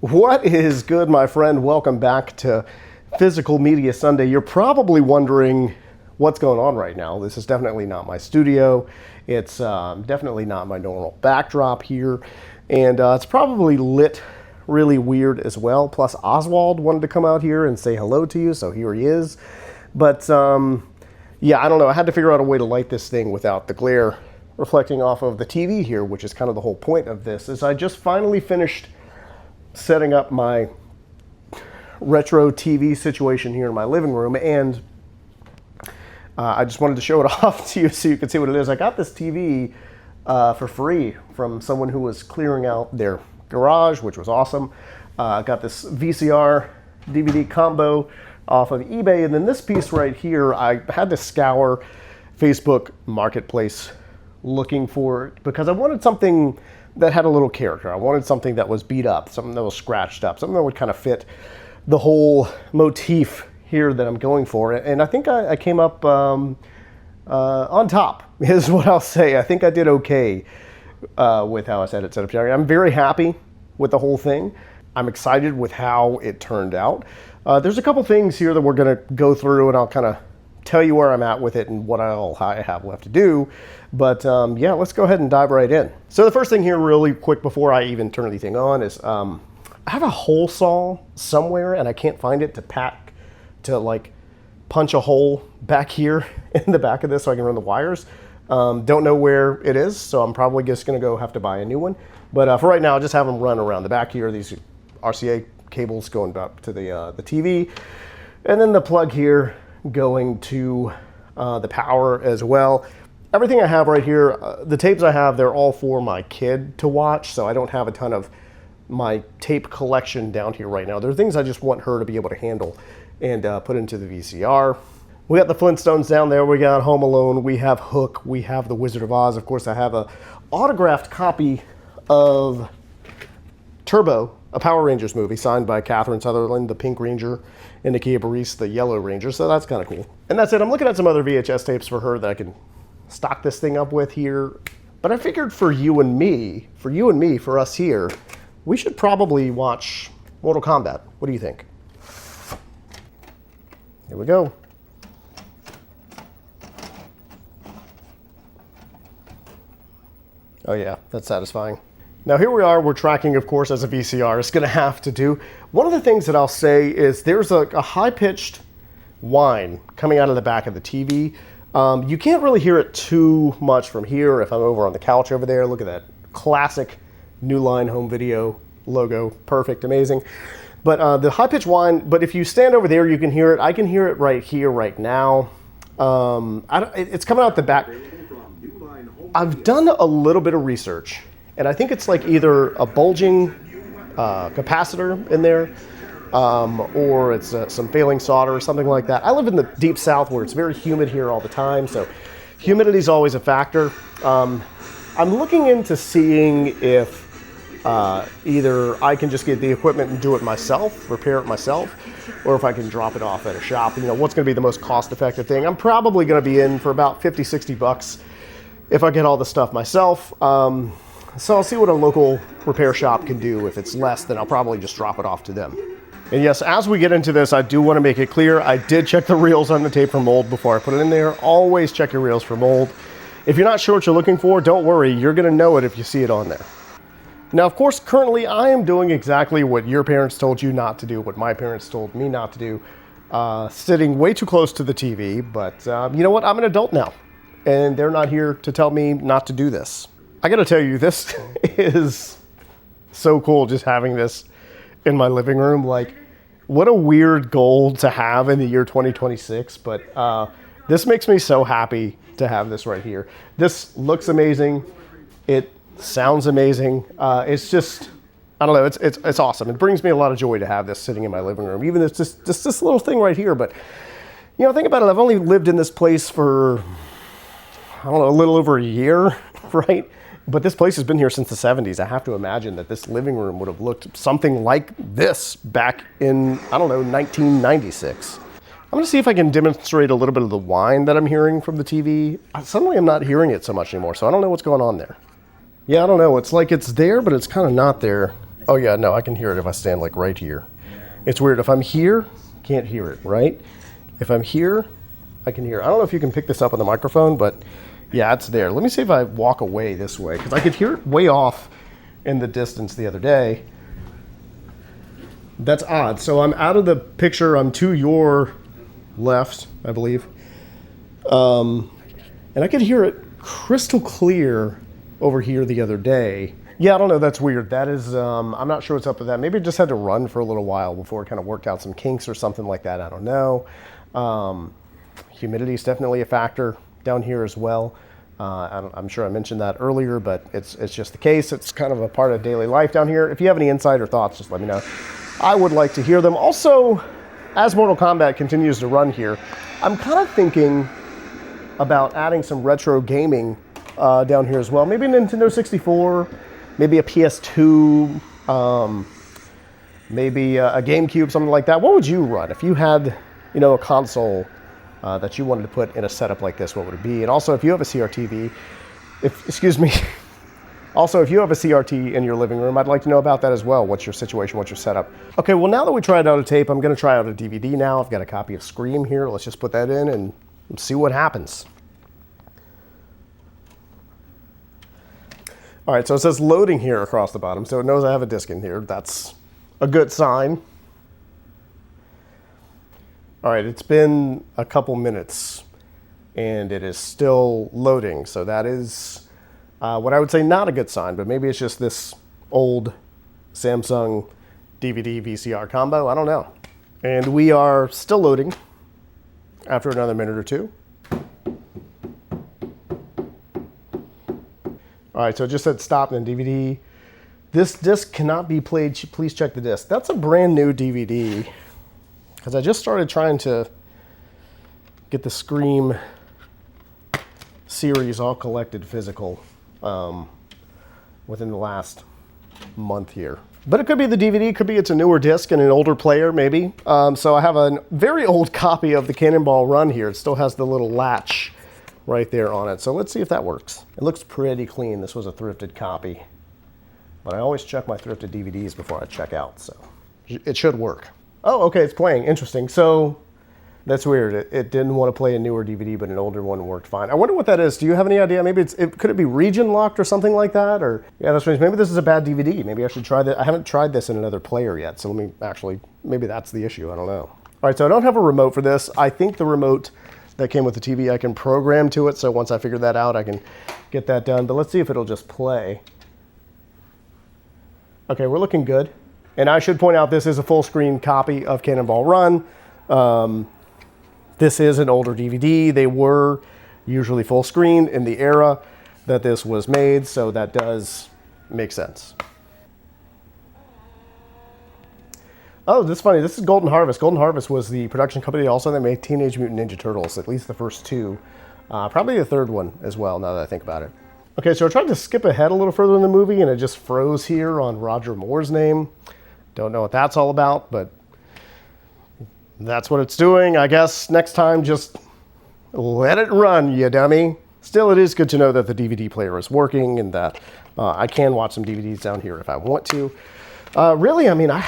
What is good, my friend? Welcome back to Physical Media Sunday. You're probably wondering what's going on right now. This is definitely not my studio. It's definitely not my normal backdrop here. And it's probably lit really weird as well. Plus, Oswald wanted to come out here and say hello to you, so here he is. But yeah, I don't know. I had to figure out a way to light this thing without the glare reflecting off of the TV here, which is kind of the whole point of this. Is I just finally finished setting up my retro TV situation here in my living room, and I just wanted to show it off to you so you can see what it is. I got this TV for free from someone who was clearing out their garage, which was awesome. I got this VCR-DVD combo off of eBay, and then this piece right here, I had to scour Facebook Marketplace looking for it because I wanted something that had a little character. I wanted something that was beat up, something that was scratched up, something that would kind of fit the whole motif here that I'm going for. And I think I came up on top, is what I'll say. I think I did okay with how I had it set up here. I'm very happy with the whole thing. I'm excited with how it turned out. There's a couple things here that we're gonna go through, and I'll kind of tell you where I'm at with it and what I have left to do. But yeah, let's go ahead and dive right in. So the first thing here really quick before I even turn anything on is I have a hole saw somewhere and I can't find it to like punch a hole back here in the back of this so I can run the wires. Don't know where it is, so I'm probably just gonna go have to buy a new one. But for right now, I'll just have them run around the back here. These RCA cables going up to the TV. And then the plug here going to the power as well. Everything I have right here, the tapes I have, they're all for my kid to watch, so I don't have a ton of my tape collection down here right now. There are things I just want her to be able to handle and put into the VCR. We got the Flintstones down there, we got Home Alone, we have Hook, we have The Wizard of Oz. Of course, I have a autographed copy of Turbo, a Power Rangers movie signed by Catherine Sutherland, the Pink Ranger, and Nakia Burrese, the Yellow Ranger, so that's kind of cool. And that's it. I'm looking at some other VHS tapes for her that I can stock this thing up with here. But I figured for you and me, for us here, we should probably watch Mortal Kombat. What do you think? Here we go. Oh yeah, that's satisfying. Now here we are, we're tracking, of course, as a VCR. It's gonna have to do. One of the things that I'll say is there's a high-pitched whine coming out of the back of the TV. You can't really hear it too much from here. If I'm over on the couch over there, look at that classic New Line Home Video logo. Perfect, amazing. But the high-pitched whine, but if you stand over there, you can hear it. I can hear it right here, right now. It's coming out the back. I've done a little bit of research, and I think it's like either a bulging capacitor in there, or it's some failing solder or something like that. I live in the deep south where it's very humid here all the time, so humidity is always a factor. I'm looking into seeing if either I can just get the equipment and do it myself, repair it myself, or if I can drop it off at a shop. You know, what's going to be the most cost-effective thing? I'm probably going to be in for about 50, 60 bucks if I get all the stuff myself. So I'll see what a local repair shop can do. If it's less, then I'll probably just drop it off to them. And yes, as we get into this, I do want to make it clear, I did check the reels on the tape for mold before I put it in there. Always check your reels for mold. If you're not sure what you're looking for, don't worry, you're going to know it if you see it on there. Now, of course, currently I am doing exactly what your parents told you not to do, what my parents told me not to do, sitting way too close to the TV, but you know what, I'm an adult now, and they're not here to tell me not to do this. I gotta tell you, this is so cool just having this in my living room. Like, what a weird goal to have in the year 2026, but this makes me so happy to have this right here. This looks amazing. It sounds amazing. It's just, I don't know, it's awesome. It brings me a lot of joy to have this sitting in my living room, even if it's just this little thing right here. But, you know, think about it. I've only lived in this place for, I don't know, a little over a year, right? But this place has been here since the 70s. I have to imagine that this living room would have looked something like this back in, I don't know, 1996. I'm gonna see if I can demonstrate a little bit of the whine that I'm hearing from the TV. Suddenly I'm not hearing it so much anymore, so I don't know what's going on there. Yeah, I don't know. It's like it's there, but it's kind of not there. Oh yeah, no, I can hear it if I stand like right here. It's weird. If I'm here, can't hear it, right? If I'm here, I can hear it. I don't know if you can pick this up on the microphone, but yeah, it's there. Let me see if I walk away this way, because I could hear it way off in the distance the other day. That's odd. So I'm out of the picture. I'm to your left, I believe. And I could hear it crystal clear over here the other day. Yeah, I don't know. That's weird. That is, I'm not sure what's up with that. Maybe it just had to run for a little while before it kind of worked out some kinks or something like that. I don't know. Humidity is definitely a factor down here as well. I'm sure I mentioned that earlier, but it's just the case. It's kind of a part of daily life down here. If you have any insight or thoughts, just let me know. I would like to hear them. Also, as Mortal Kombat continues to run here, I'm kind of thinking about adding some retro gaming down here as well. Maybe a Nintendo 64, maybe a PS2, maybe a GameCube, something like that. What would you run if you had, a console that you wanted to put in a setup like this? What would it be? And also, if you have a CRT TV, also, if you have a CRT in your living room, I'd like to know about that as well. What's your situation? What's your setup? Okay, well, now that we tried out a tape, I'm going to try out a DVD now. I've got a copy of Scream here. Let's just put that in and see what happens. All right, so it says loading here across the bottom, so it knows I have a disc in here. That's a good sign. All right, it's been a couple minutes, and it is still loading, so that is what I would say not a good sign, but maybe it's just this old Samsung DVD VCR combo. I don't know. And we are still loading after another minute or two. All right, so it just said stop and then DVD. This disc cannot be played. Please check the disc. That's a brand new DVD, because I just started trying to get the Scream series all collected physical within the last month here. But it could be the DVD, it could be it's a newer disc and an older player maybe. So I have a very old copy of the Cannonball Run here. It still has the little latch right there on it. So let's see if that works. It looks pretty clean. This was a thrifted copy. But I always check my thrifted DVDs before I check out, so it should work. Oh, okay, it's playing. Interesting. So that's weird. It didn't want to play a newer DVD, but an older one worked fine. I wonder what that is. Do you have any idea? Maybe could it be region locked or something like that? Or yeah, that's strange. Maybe this is a bad DVD. Maybe I should try that. I haven't tried this in another player yet, so maybe that's the issue. I don't know. All right, so I don't have a remote for this. I think the remote that came with the TV, I can program to it. So once I figure that out, I can get that done. But let's see if it'll just play. Okay, we're looking good. And I should point out this is a full screen copy of Cannonball Run. This is an older DVD. They were usually full screen in the era that this was made, so that does make sense. Oh, this is funny. This is Golden Harvest. Golden Harvest was the production company also that made Teenage Mutant Ninja Turtles, at least the first two. Probably the third one as well, now that I think about it. Okay, so I tried to skip ahead a little further in the movie, and it just froze here on Roger Moore's name. Don't know what that's all about, but that's what it's doing. I guess next time, just let it run, you dummy. Still, it is good to know that the DVD player is working and that I can watch some DVDs down here if I want to. Really, I mean, I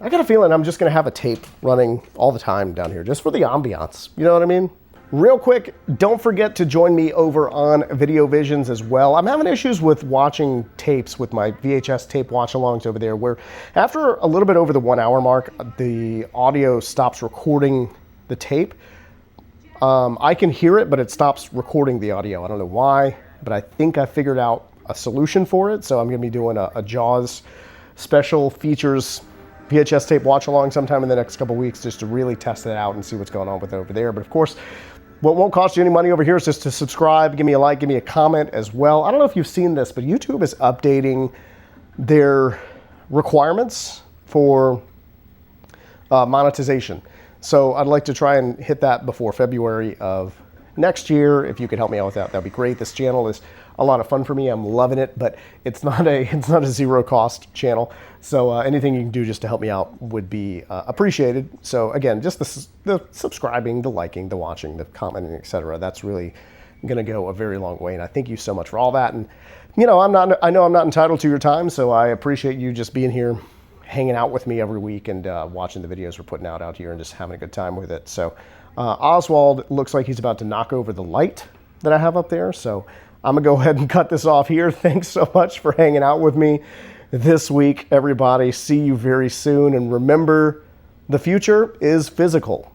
got a feeling I'm just going to have a tape running all the time down here just for the ambiance. You know what I mean? Real quick, don't forget to join me over on Video Visions as well. I'm having issues with watching tapes with my VHS tape watch-alongs over there, where after a little bit over the 1 hour mark, the audio stops recording the tape. I can hear it, but it stops recording the audio. I don't know why, but I think I figured out a solution for it. So I'm going to be doing a JAWS special features VHS tape watch-along sometime in the next couple weeks just to really test it out and see what's going on with it over there. But of course, what won't cost you any money over here is just to subscribe, give me a like, give me a comment as well. I don't know if you've seen this, but YouTube is updating their requirements for monetization. So I'd like to try and hit that before February of next year. If you could help me out with that, that'd be great. This channel is a lot of fun for me. I'm loving it, but it's not a zero cost channel. So anything you can do just to help me out would be appreciated. So again, just the subscribing, the liking, the watching, the commenting, etc. That's really going to go a very long way. And I thank you so much for all that. And I know I'm not entitled to your time, so I appreciate you just being here, hanging out with me every week and watching the videos we're putting out here and just having a good time with it. So Oswald looks like he's about to knock over the light that I have up there. So I'm gonna go ahead and cut this off here. Thanks so much for hanging out with me this week, everybody. See you very soon. And remember, the future is physical.